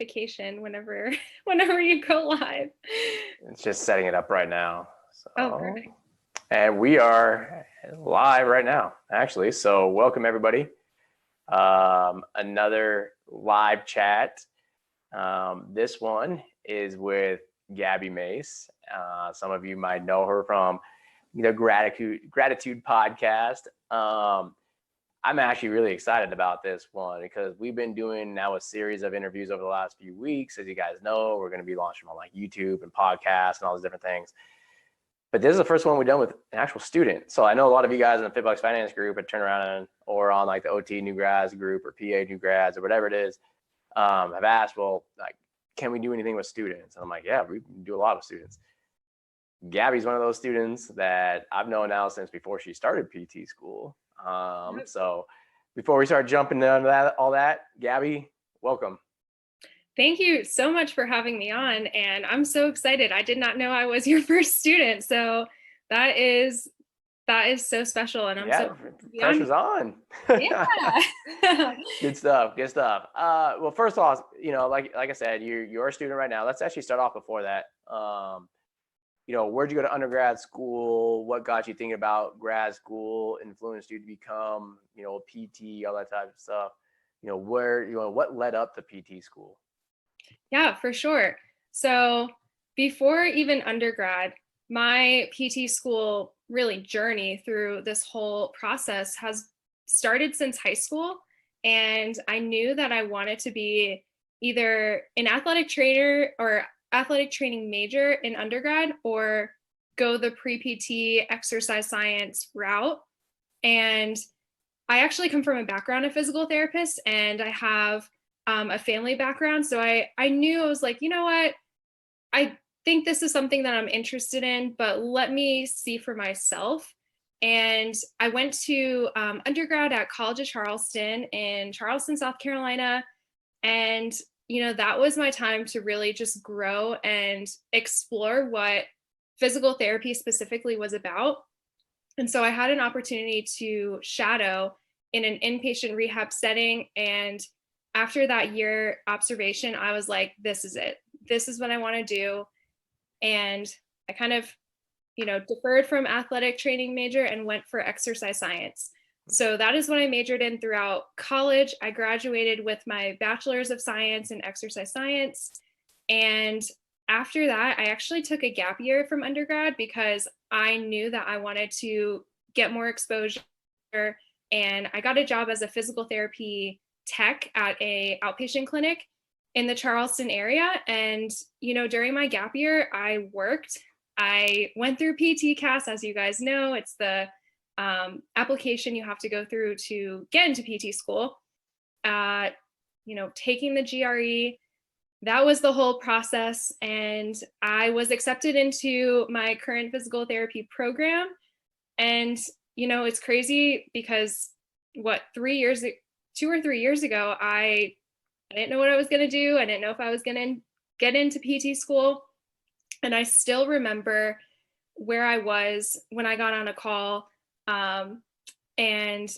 notification whenever whenever you go live. It's just setting it up right now. Oh, So, perfect. and we are live right now, actually. So, welcome everybody. Another live chat. This one is with Gabby Mace. Some of you might know her from the Gratitude podcast. I'm actually really excited about this one because we've been doing now a series of interviews over the last few weeks. As you guys know, we're going to be launching on like YouTube and podcasts and all those different things. But this is the first one we've done with an actual student. So I know a lot of you guys in the FitBUX finance group at Turnaround or on like the OT new grads group or PA new grads or whatever it is, have asked, well, like, can we do anything with students? And I'm like, yeah, we can do a lot with students. Gabby's one of those students that I've known now since before she started PT school. So before we start jumping into that, all that, Gabby, welcome. Thank you so much for having me on, and I'm so excited. I did not know I was your first student, so that is so special, and I'm so pressure's on. Yeah. Good stuff. Well, first off, like I said, you're a student right now. Let's actually start off before that. Where'd you go to undergrad school? What got you thinking about grad school? Influenced you to become, a PT, all that type of stuff. What led up to PT school? Yeah, for sure. So before even undergrad, my PT school really journey through this whole process has started since high school. And I knew that I wanted to be either an athletic trainer or athletic training major in undergrad or go the pre-PT exercise science route. And I actually come from a background of physical therapists, and I have a family background. So I knew, I was like, you know what? I think this is something that I'm interested in, but let me see for myself. And I went to undergrad at College of Charleston in Charleston, South Carolina. And, that was my time to really just grow and explore what physical therapy specifically was about. And so I had an opportunity to shadow in an inpatient rehab setting. And after that year observation, I was like, this is it. This is what I want to do. And I kind of, deferred from athletic training major and went for exercise science. So that is what I majored in throughout college. I graduated with my bachelor's of science in exercise science. And after that, I actually took a gap year from undergrad because I knew that I wanted to get more exposure. And I got a job as a physical therapy tech at a outpatient clinic in the Charleston area. And, during my gap year, I worked. I went through PT CAS, as you guys know. It's the application you have to go through to get into PT school. Taking the GRE, that was the whole process. And I was accepted into my current physical therapy program. And, it's crazy because 2 or 3 years ago, I didn't know what I was going to do. I didn't know if I was going to get into PT school. And I still remember where I was when I got on a call. And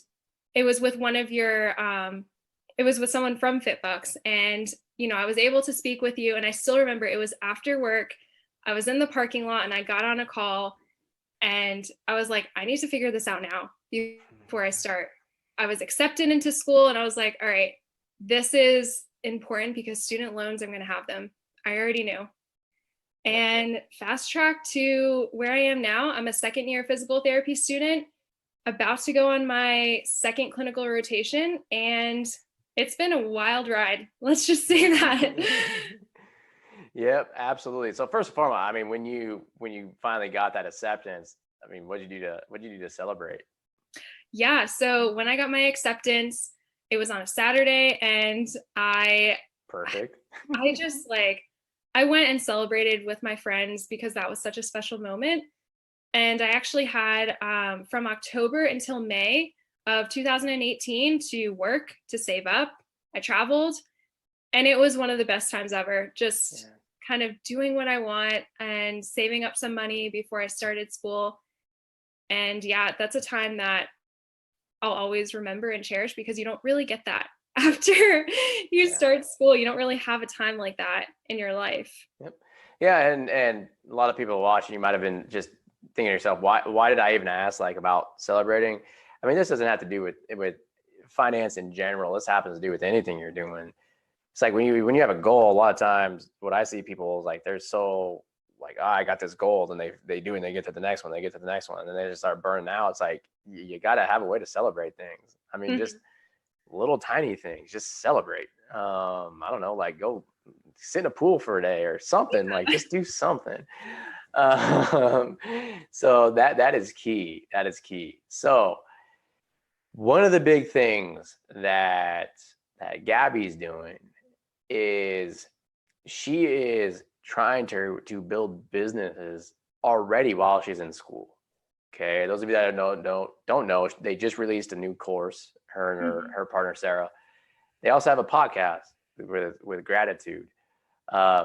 it was with it was with someone from FitBUX. And, I was able to speak with you. And I still remember it was after work. I was in the parking lot and I got on a call and I was like, I need to figure this out now before I start. I was accepted into school and I was like, all right, this is important because student loans, I'm going to have them. I already knew. And fast track to where I am now. I'm a second year physical therapy student, about to go on my second clinical rotation. And it's been a wild ride. Let's just say that. Yep, absolutely. So first and foremost, I mean, when you finally got that acceptance, I mean, what did you do to celebrate? Yeah. So when I got my acceptance, it was on a Saturday, and Perfect. I went and celebrated with my friends because that was such a special moment. And I actually had from October until May of 2018 to work to save up. I traveled, and it was one of the best times ever. Just kind of doing what I want and saving up some money before I started school. And yeah, that's a time that I'll always remember and cherish because you don't really get that after you Yeah. start school. You don't really have a time like that in your life. Yep. Yeah, and a lot of people watching, you might have been just thinking to yourself, why did I even ask like about celebrating? I mean, this doesn't have to do with finance in general. This happens to do with anything you're doing. It's like when you have a goal, a lot of times what I see people is like they're so like, oh, I got this goal, and they do, and they get to the next one, they get to the next one, and then they just start burning out. It's like you got to have a way to celebrate things. I mean, just Mhm. little tiny things, just celebrate. I don't know, like go sit in a pool for a day or something, like just do something. um, so that is key, that is key. So one of the big things that Gabby's doing is she is trying to build businesses already while she's in school. Okay, those of you that don't know, they just released a new course. Her and Mhm. her partner Sarah. They also have a podcast with gratitude.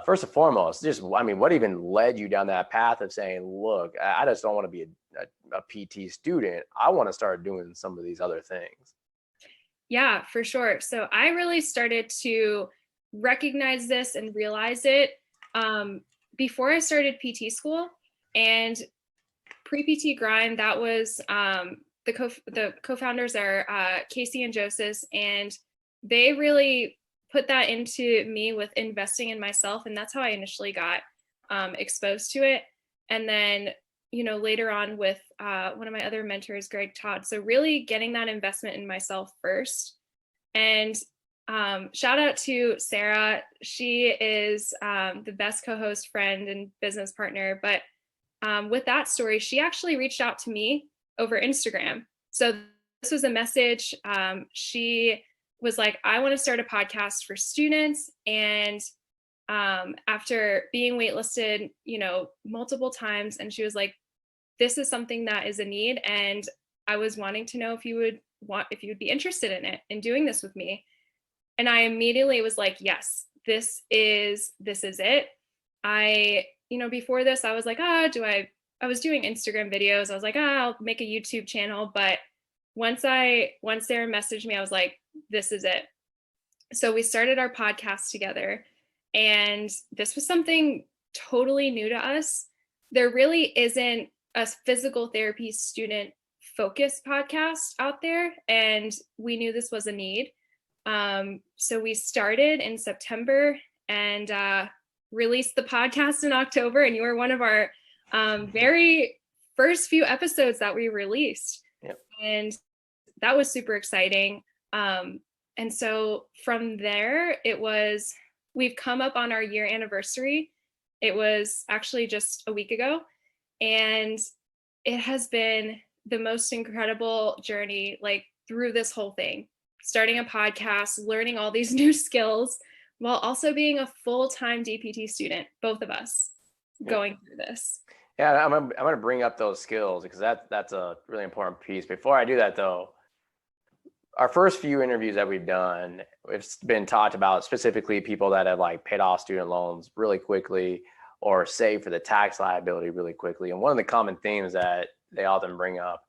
First and foremost, just I mean, what even led you down that path of saying, look, I just don't want to be a PT student. I want to start doing some of these other things. Yeah, for sure. So I really started to recognize this and realize it um, before I started PT school. And pre-PT grind, that was the co-founders are Casey and Joseph, and they really put that into me with investing in myself, and that's how I initially got exposed to it. And then, later on with one of my other mentors, Greg Todd. So really getting that investment in myself first. And shout out to Sarah. She is the best co-host, friend, and business partner. But with that story, she actually reached out to me over Instagram. So this was a message. She was like, I want to start a podcast for students. And after being waitlisted, multiple times, and she was like, this is something that is a need. And I was wanting to know if you would be interested in it and doing this with me. And I immediately was like, yes, this is it. Before this, I was like, I was doing Instagram videos. I was like, I'll make a YouTube channel. But once Sarah messaged me, I was like, this is it. So we started our podcast together, and this was something totally new to us. There really isn't a physical therapy student focused podcast out there, and we knew this was a need. So we started in September and released the podcast in October, and you were one of our very first few episodes that we released. Yep. And that was super exciting. And so from there, we've come up on our year anniversary. It was actually just a week ago. And it has been the most incredible journey, like through this whole thing, starting a podcast, learning all these new skills, while also being a full-time DPT student, both of us Yep. going through this. Yeah, I'm gonna bring up those skills because that's a really important piece. Before I do that though, our first few interviews that we've done, it's been talked about specifically people that have like paid off student loans really quickly or saved for the tax liability really quickly. And one of the common themes that they often bring up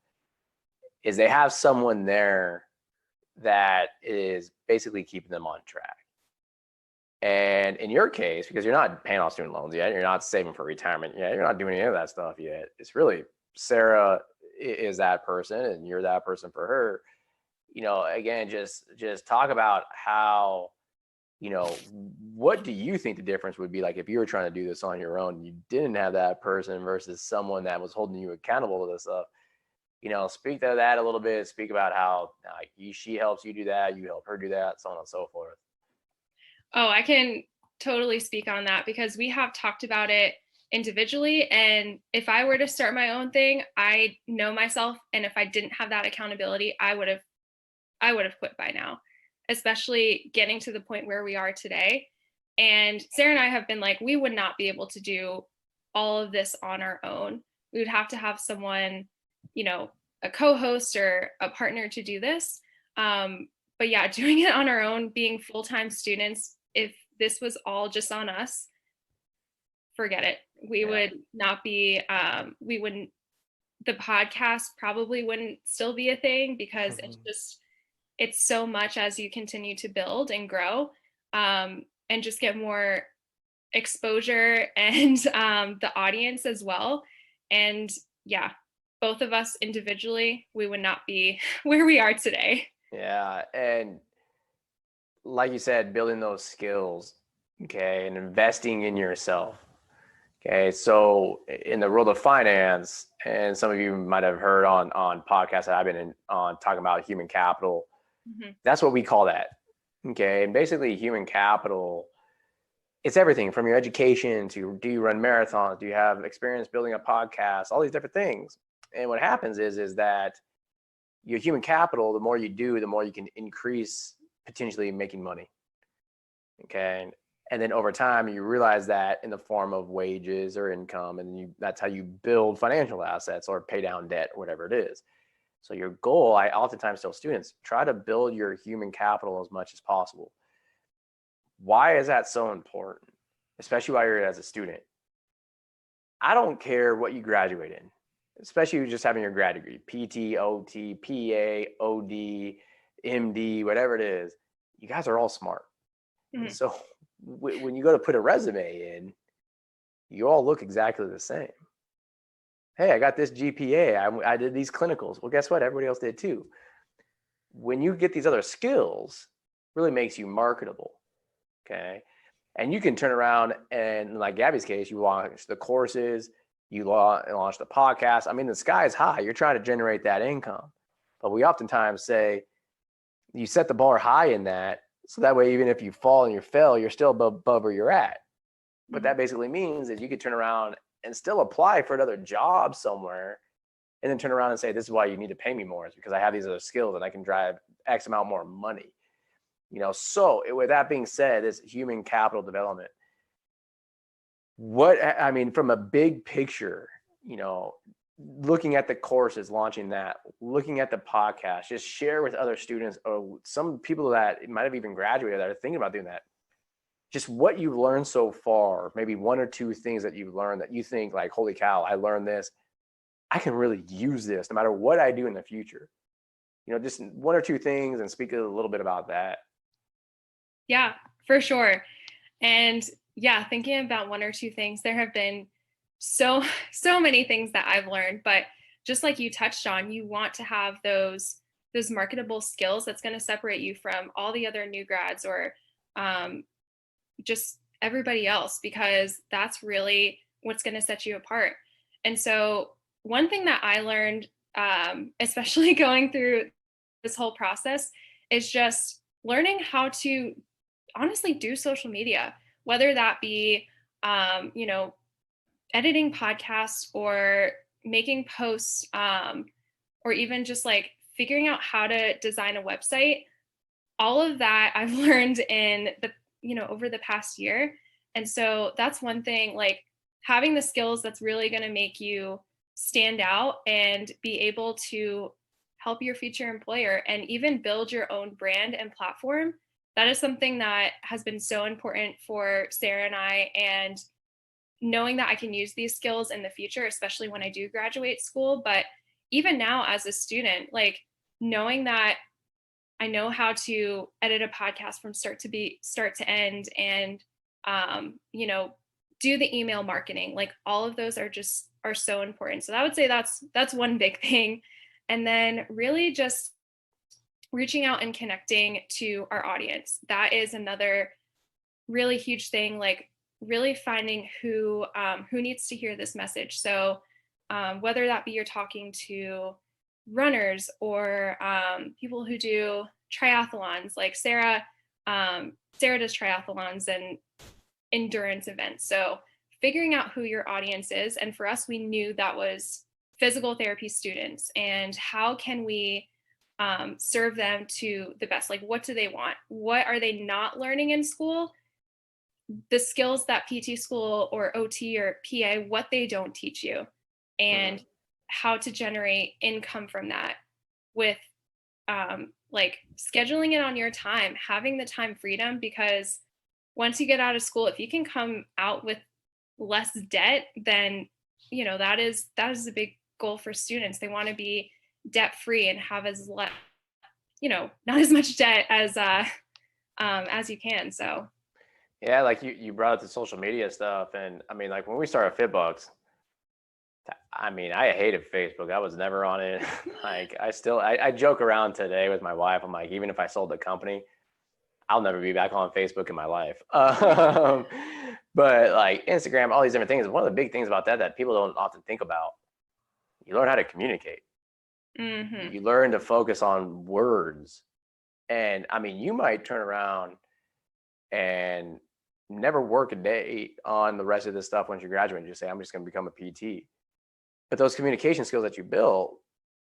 is they have someone there that is basically keeping them on track. And in your case, because you're not paying off student loans yet, you're not saving for retirement yet, you're not doing any of that stuff yet. It's really Sarah is that person, and you're that person for her. Again, just talk about how, what do you think the difference would be like if you were trying to do this on your own and you didn't have that person versus someone that was holding you accountable to this stuff? Speak to that a little bit. Speak about how she helps you do that, you help her do that, so on and so forth. Oh, I can totally speak on that because we have talked about it individually. And if I were to start my own thing, I know myself. And if I didn't have that accountability, I would have quit by now, especially getting to the point where we are today. And Sarah and I have been like, we would not be able to do all of this on our own. We would have to have someone, a co-host or a partner to do this. But yeah, doing it on our own, being full-time students, if this was all just on us, forget it. We Yeah. would not be, we wouldn't, the podcast probably wouldn't still be a thing because it's just, it's so much as you continue to build and grow, and just get more exposure and the audience as well. And yeah, both of us individually, we would not be where we are today. Yeah. And like you said, building those skills, okay, and investing in yourself. Okay, so in the world of finance, and some of you might have heard on podcasts that I've been in on talking about human capital. Mhm. That's what we call that. Okay, and basically human capital, it's everything from your education to, do you run marathons, do you have experience building a podcast, all these different things. And what happens is that your human capital, the more you do, the more you can increase potentially making money. Okay. And then over time, you realize that in the form of wages or income, and that's how you build financial assets or pay down debt, or whatever it is. So your goal, I oftentimes tell students, try to build your human capital as much as possible. Why is that so important? Especially while you're as a student. I don't care what you graduate in, especially just having your grad degree, PT, OT, PA, OD, MD, whatever it is. You guys are all smart. And Mhm. so when you go to put a resume in, you all look exactly the same. Hey, I got this GPA. I did these clinicals. Well, guess what? Everybody else did too. When you get these other skills, really makes you marketable. Okay. And you can turn around and, like Gabby's case, you launch the courses, you launch the podcast. I mean, the sky is high. You're trying to generate that income. But we oftentimes say you set the bar high in that. So that way, even if you fall and you fail, you're still above where you're at. What Mhm. that basically means is you could turn around and still apply for another job somewhere, and then turn around and say, this is why you need to pay me more, is because I have these other skills and I can drive X amount more money. So with that being said, this human capital development, I mean, from a big picture, looking at the courses, launching that, looking at the podcast, just share with other students or some people that might have even graduated that are thinking about doing that. Just what you've learned so far, maybe one or two things that you've learned that you think like, holy cow, I learned this. I can really use this no matter what I do in the future. Just one or two things, and speak a little bit about that. Yeah, for sure. And yeah, thinking about one or two things, there have been so so many things that I've learned, but just like you touched on, you want to have those marketable skills that's going to separate you from all the other new grads or um, just everybody else, because that's really what's going to set you apart. And so one thing that I learned, especially going through this whole process, is just learning how to honestly do social media, whether that be, you know, editing podcasts or making posts, or even just like figuring out how to design a website. All of that I've learned in over the past year. And so that's one thing, like having the skills that's really going to make you stand out and be able to help your future employer and even build your own brand and platform. That is something that has been so important for Sarah and I. And knowing that I can use these skills in the future, especially when I do graduate school. But even now as a student, like knowing that I know how to edit a podcast from start to end, and do the email marketing. Like all of those are so important. So I would say that's one big thing. And then really just reaching out and connecting to our audience. That is another really huge thing. Like really finding who needs to hear this message. So whether that be you're talking to runners or people who do triathlons, like Sarah. Sarah does triathlons and endurance events. So figuring out who your audience is, and for us, we knew that was physical therapy students, and how can we serve them to the best? Like, what do they want? What are they not learning in school? The skills that PT school or OT or PA, what they don't teach you, Mm-hmm. and how to generate income from that with like scheduling it on your time, having the time freedom, because once you get out of school, if you can come out with less debt, then that is a big goal for students. They want to be debt free and have not as much debt as you can. So Yeah, like you brought up the social media stuff, and I mean, like when we started FitBUX, I mean, I hated Facebook. I was never on it. Like I joke around today with my wife. I'm like, even if I sold the company, I'll never be back on Facebook in my life. But like Instagram, all these different things. One of the big things about that people don't often think about, you learn how to communicate. mm-hmm. You learn to focus on words. And I mean, you might turn around and never work a day on the rest of this stuff once you graduate and just say, I'm just going to become a PT. But those communication skills that you build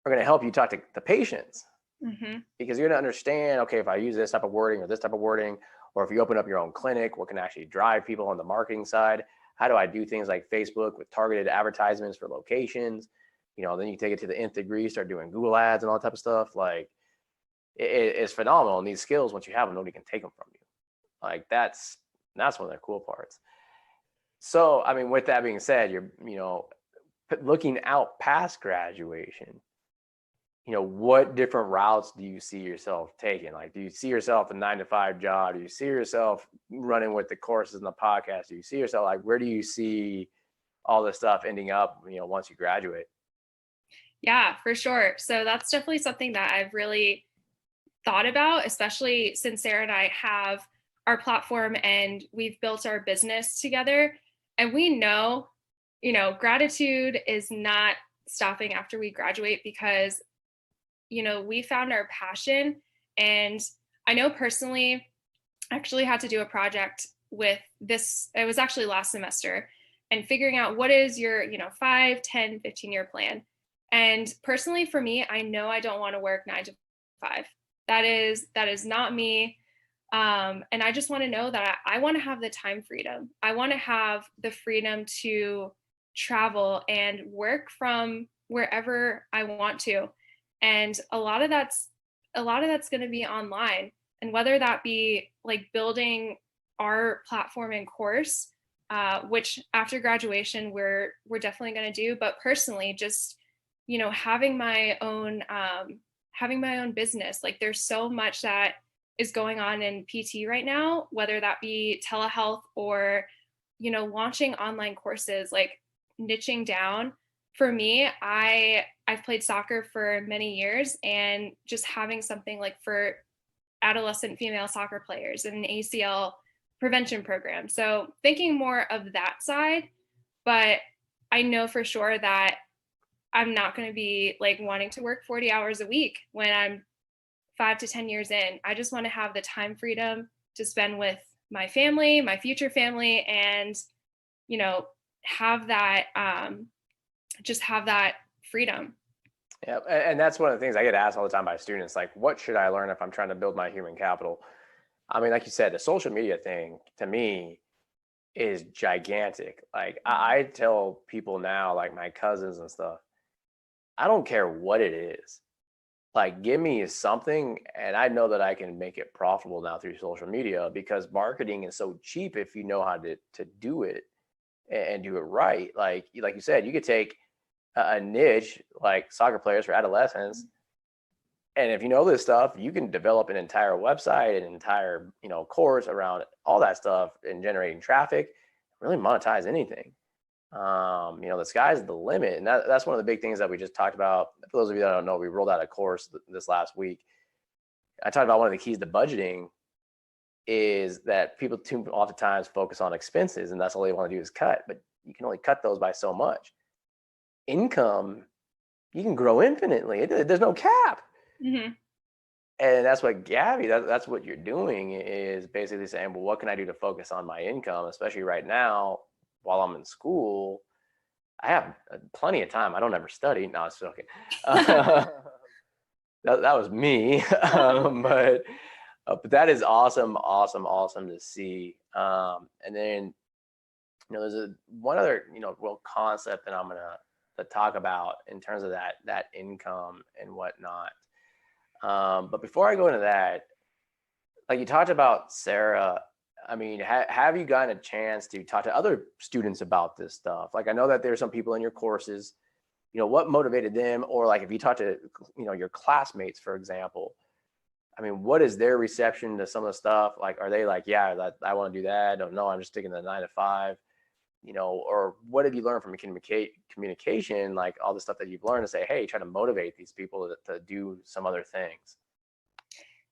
are going to help you talk to the patients, Mm-hmm. because you're going to understand, okay, if I use this type of wording or this type of wording, or if you open up your own clinic, what can actually drive people on the marketing side? How do I do things like Facebook with targeted advertisements for locations? Then you take it to the nth degree, start doing Google ads and all that type of stuff. Like it's phenomenal. And these skills, once you have them, nobody can take them from you. Like that's one of the cool parts. So, I mean, with that being said, you're, looking out past graduation, what different routes do you see yourself taking? Like, do you see yourself a 9-to-5 job? Do you see yourself running with the courses and the podcast? Do you see yourself, like, where do you see all this stuff ending up, once you graduate? Yeah, for sure. So that's definitely something that I've really thought about, especially since Sarah and I have our platform and we've built our business together. And we know, gratitude is not stopping after we graduate because, we found our passion. And I know personally, I actually had to do a project with this, it was actually last semester, and figuring out what is your, 5, 10, 15-year plan. And personally for me, I know I don't want to work 9 to 5. That is not me. And I just want to know that I want to have the time freedom. I want to have the freedom to travel and work from wherever I want to. And a lot of that's going to be online. And whether that be like building our platform and course, which after graduation we're definitely going to do, but personally just having my own business. Like there's so much that is going on in PT right now, whether that be telehealth or launching online courses, like niching down. For me, I've played soccer for many years, and just having something like for adolescent female soccer players and an ACL prevention program. So thinking more of that side, but I know for sure that I'm not going to be like wanting to work 40 hours a week when I'm 5 to 10 years in. I just want to have the time freedom to spend with my family, my future family, and, have that, just have that freedom. Yeah. And that's one of the things I get asked all the time by students, like, what should I learn if I'm trying to build my human capital? I mean, like you said, the social media thing to me is gigantic. Like I tell people now, like my cousins and stuff, I don't care what it is. Like, give me something, and I know that I can make it profitable now through social media, because marketing is so cheap if you know how to do it and do it right. Like you said, you could take a niche like soccer players for adolescents, and if you know this stuff, you can develop an entire website, an entire course around all that stuff and generating traffic, really monetize anything. The sky's the limit. And that's one of the big things that we just talked about. For those of you that don't know, we rolled out a course this last week. I talked about one of the keys to budgeting is that people too oftentimes focus on expenses, and that's all they want to do is cut, but you can only cut those by so much. Income, you can grow infinitely. There's no cap. Mm-hmm. And that's what Gabby, that's what you're doing, is basically saying, well, what can I do to focus on my income, especially right now while I'm in school? I have plenty of time. I don't ever study. No, I was joking. That was me. But that is awesome to see. And then, there's one other, real concept that I'm to talk about in terms of that income and whatnot. But before I go into that, like you talked about Sarah, I mean, have you gotten a chance to talk to other students about this stuff? Like, I know that there's some people in your courses, what motivated them, or like if you talk to, your classmates, for example, I mean, what is their reception to some of the stuff? Like, are they like, yeah, I want to do that? No, I'm just sticking to the 9 to 5, or what have you learned from communication, like all the stuff that you've learned to say, hey, try to motivate these people to do some other things?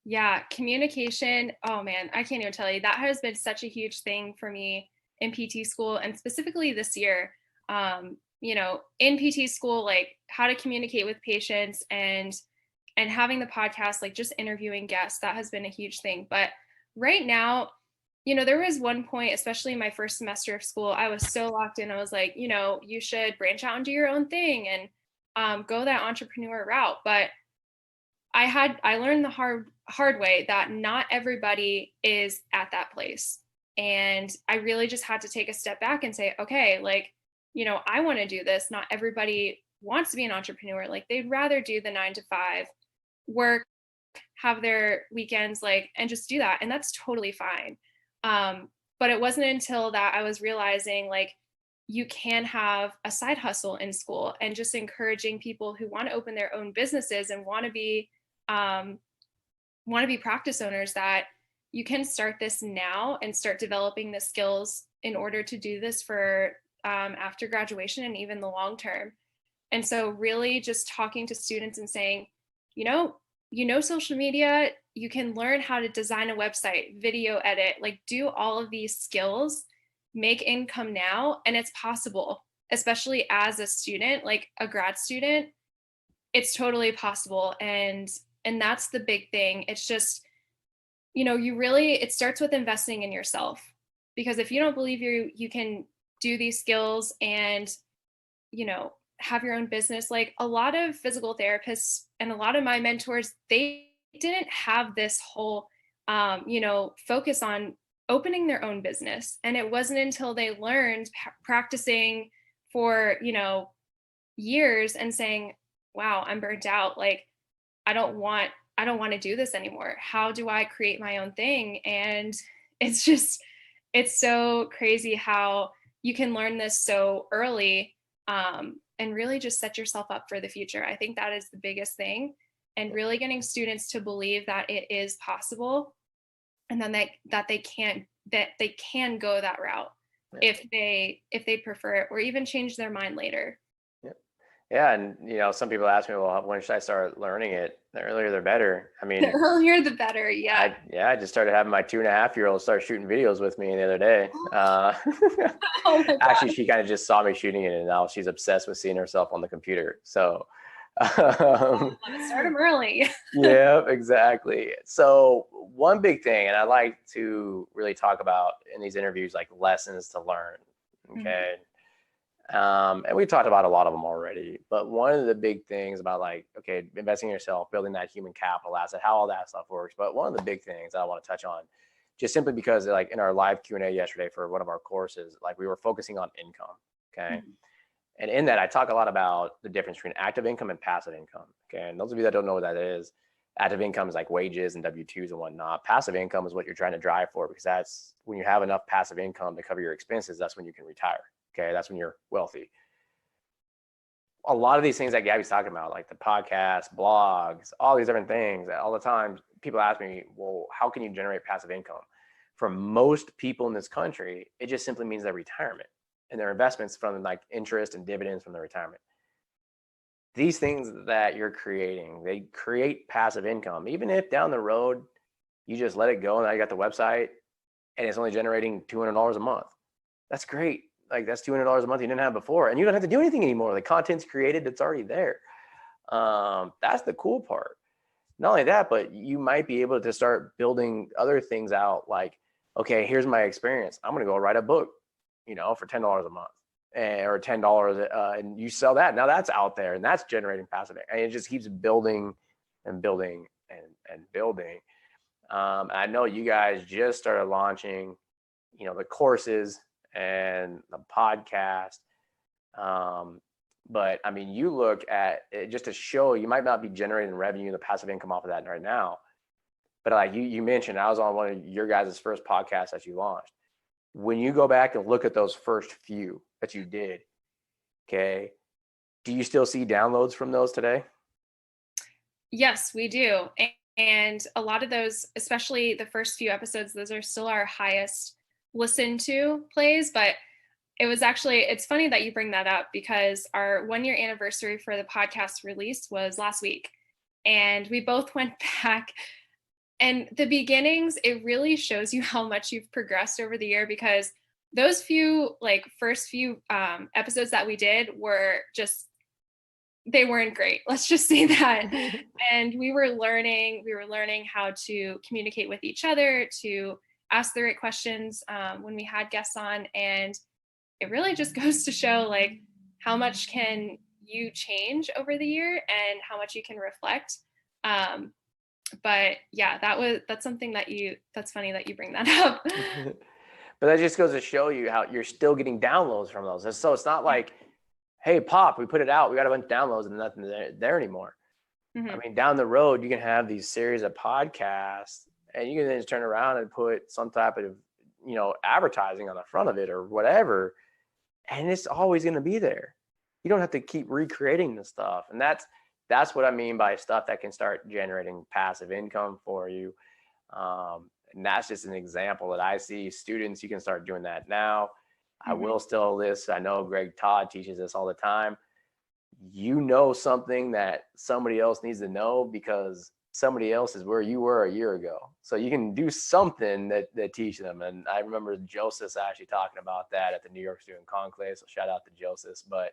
Yeah, communication. Oh man, I can't even tell you. That has been such a huge thing for me in PT school, and specifically this year. In PT school, like how to communicate with patients and having the podcast, like just interviewing guests, that has been a huge thing. But right now, there was one point, especially in my first semester of school, I was so locked in. I was like, you should branch out and do your own thing and go that entrepreneur route. But I learned the hard way that not everybody is at that place. And I really just had to take a step back and say, okay, like, I want to do this. Not everybody wants to be an entrepreneur. Like they'd rather do the 9 to 5 work, have their weekends, like, and just do that. And that's totally fine. But it wasn't until that I was realizing like you can have a side hustle in school, and just encouraging people who want to open their own businesses and um, want to be practice owners, that you can start this now and start developing the skills in order to do this for after graduation and even the long term. And so really just talking to students and saying, social media, you can learn how to design a website, video edit, like do all of these skills, make income now, and it's possible, especially as a student, like a grad student, it's totally possible. And that's the big thing. It's just, it starts with investing in yourself, because if you don't believe you can do these skills and, have your own business, like a lot of physical therapists and a lot of my mentors, they didn't have this whole, focus on opening their own business. And it wasn't until they learned practicing for, years and saying, wow, I'm burnt out. Like, I don't want to do this anymore. How do I create my own thing? And it's so crazy how you can learn this so early, and really just set yourself up for the future. I think that is the biggest thing, and really getting students to believe that it is possible, and then that they can go that route if they prefer it, or even change their mind later. Yeah, and some people ask me, well, when should I start learning it? The earlier, the better. I mean, The earlier the better. Yeah. I just started having my 2.5-year-old start shooting videos with me the other day. Oh my Actually, God. she kind of just saw me shooting it, and now she's obsessed with seeing herself on the computer. So, Start them early. yeah, exactly. So one big thing, and I like to really talk about in these interviews, like lessons to learn. Okay. And we talked about a lot of them already, but one of the big things about like, okay, investing in yourself, building that human capital asset, how all that stuff works. But one of the big things I want to touch on, just simply because like in our live Q&A yesterday for one of our courses, like we were focusing on income. Okay. Mm-hmm. And in that, I talk a lot about the difference between active income and passive income. Okay. And those of you that don't know what that is, active income is like wages and W-2s and whatnot. Passive income is what you're trying to drive for, because that's when you have enough passive income to cover your expenses, that's when you can retire. Okay, that's when you're wealthy. A lot of these things that Gabby's talking about, like the podcast, blogs, all these different things, all the time people ask me, well, how can you generate passive income? For most people in this country, it just simply means their retirement and their investments from like interest and dividends from their retirement. These things that you're creating, they create passive income. Even if down the road, you just let it go and now you got the website and it's only generating $200 a month. That's great. Like that's $200 a month you didn't have before, and you don't have to do anything anymore. The content's created, it's already there. That's the cool part. Not only that, but you might be able to start building other things out. Like, okay, here's my experience. I'm going to go write a book, for $10 a month, or $10, and you sell that. Now that's out there, and that's generating passive, and it just keeps building and building and building. I know you guys just started launching, the courses and the podcast. But I mean, you look at it just to show you might not be generating revenue, the passive income off of that right now. But like you mentioned, I was on one of your guys' first podcasts that you launched. When you go back and look at those first few that you did, okay, do you still see downloads from those today? Yes, we do. And a lot of those, especially the first few episodes, those are still our highest listened to plays. But it's funny that you bring that up because our 1 year anniversary for the podcast release was last week. And we both went back, and the beginnings, it really shows you how much you've progressed over the year, because those first few episodes that we did they weren't great. Let's just say that. And we were learning how to communicate with each other, to ask the right questions when we had guests on. And it really just goes to show like how much can you change over the year and how much you can reflect. But yeah, that's something that's funny that you bring that up. But that just goes to show you how you're still getting downloads from those. And so it's not like, hey, Pop, we put it out, we got a bunch of downloads and nothing there anymore. Mm-hmm. I mean, down the road, you can have these series of podcasts and you can then just turn around and put some type of, advertising on the front of it or whatever. And it's always going to be there. You don't have to keep recreating the stuff. And that's what I mean by stuff that can start generating passive income for you. And that's just an example that I see students, you can start doing that now. I will still list. I know Greg Todd teaches this all the time. You know something that somebody else needs to know because somebody else is where you were a year ago. So you can do something that teach them. And I remember Joseph actually talking about that at the New York Student Conclave. So shout out to Joseph. But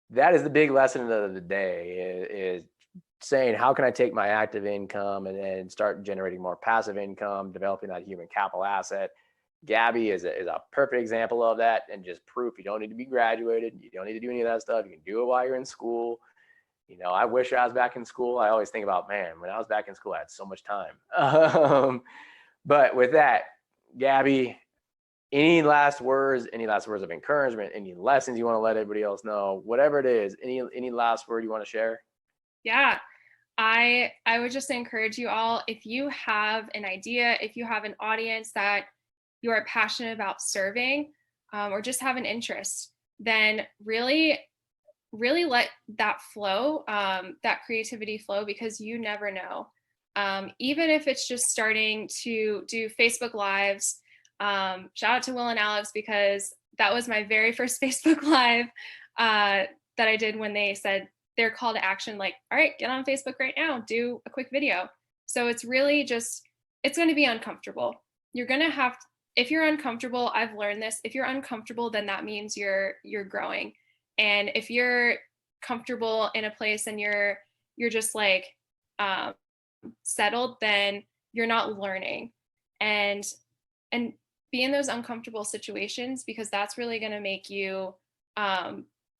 that is the big lesson of the day is saying, how can I take my active income and start generating more passive income, developing that human capital asset. Gabby is a perfect example of that, and just proof you don't need to be graduated. You don't need to do any of that stuff. You can do it while you're in school. I wish I was back in school. I always think about, man, when I was back in school, I had so much time. But with that, Gabby, any last words of encouragement, any lessons you want to let everybody else know, whatever it is, any last word you want to share? Yeah, I would just encourage you all, if you have an idea, if you have an audience that you are passionate about serving, or just have an interest, then really let that flow, that creativity flow, because you never know. Even if it's just starting to do Facebook Lives, shout out to Will and Alex, because that was my very first Facebook Live that I did when they said their call to action, like, all right, get on Facebook right now, do a quick video. So it's really just, it's going to be uncomfortable. You're going to have, if you're uncomfortable, I've learned this, if you're uncomfortable, then that means you're growing. And if you're comfortable in a place and you're just like settled, then you're not learning. And be in those uncomfortable situations, because that's really going to make you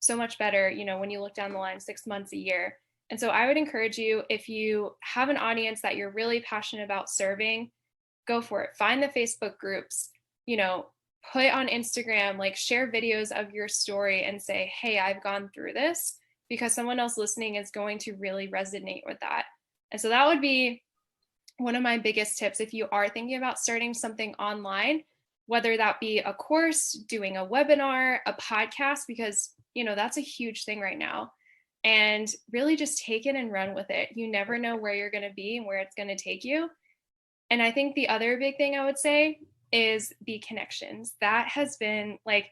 so much better, when you look down the line 6 months, a year. And so I would encourage you, if you have an audience that you're really passionate about serving, go for it. Find the Facebook groups, put on Instagram, like share videos of your story and say, hey, I've gone through this, because someone else listening is going to really resonate with that. And so that would be one of my biggest tips if you are thinking about starting something online, whether that be a course, doing a webinar, a podcast, because that's a huge thing right now. And really just take it and run with it. You never know where you're going to be and where it's going to take you. And I think the other big thing I would say is the connections. That has been like,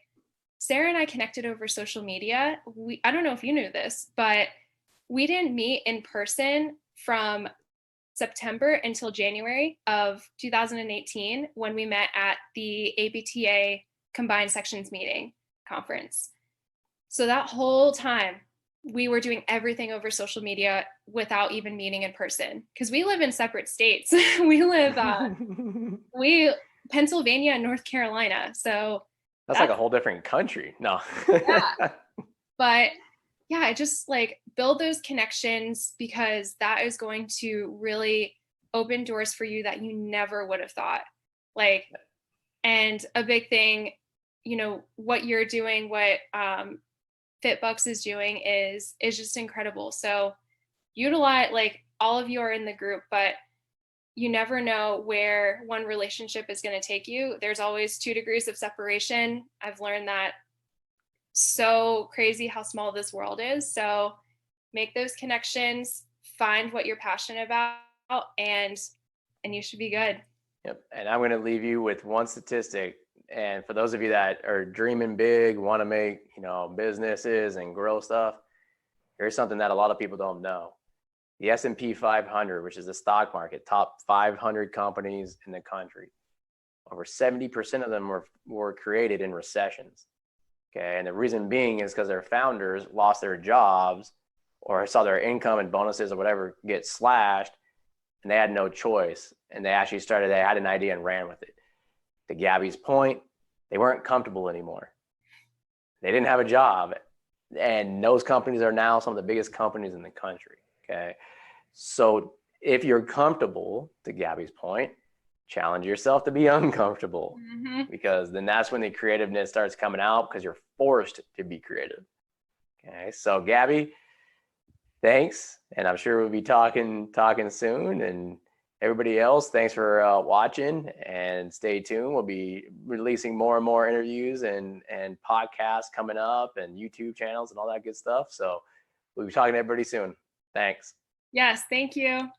Sarah and I connected over social media. I don't know if you knew this, but we didn't meet in person from September until January of 2018, when we met at the ABTA Combined Sections Meeting Conference. So that whole time, we were doing everything over social media without even meeting in person, because we live in separate states. We live Pennsylvania and North Carolina. So that's like a whole different country. No. Yeah. But yeah, just like build those connections, because that is going to really open doors for you that you never would have thought. Like, and a big thing, what you're doing, what FitBUX is doing is just incredible. So utilize, like, all of you are in the group, but you never know where one relationship is going to take you. There's always 2 degrees of separation. I've learned that. So crazy how small this world is. So make those connections, find what you're passionate about, and you should be good. Yep. And I'm going to leave you with one statistic. And for those of you that are dreaming big, want to make, businesses and grow stuff, here's something that a lot of people don't know. The S&P 500, which is the stock market, top 500 companies in the country, over 70% of them were created in recessions. Okay. And the reason being is because their founders lost their jobs or saw their income and bonuses or whatever get slashed, and they had no choice. And they had an idea and ran with it. To Gabby's point, they weren't comfortable anymore. They didn't have a job. And those companies are now some of the biggest companies in the country. Okay. So if you're comfortable, to Gabby's point, challenge yourself to be uncomfortable, because then that's when the creativeness starts coming out, because you're forced to be creative. Okay. So Gabby, thanks. And I'm sure we'll be talking soon. And everybody else, thanks for watching, and stay tuned. We'll be releasing more and more interviews and podcasts coming up, and YouTube channels and all that good stuff. So we'll be talking to everybody soon. Thanks. Yes, thank you.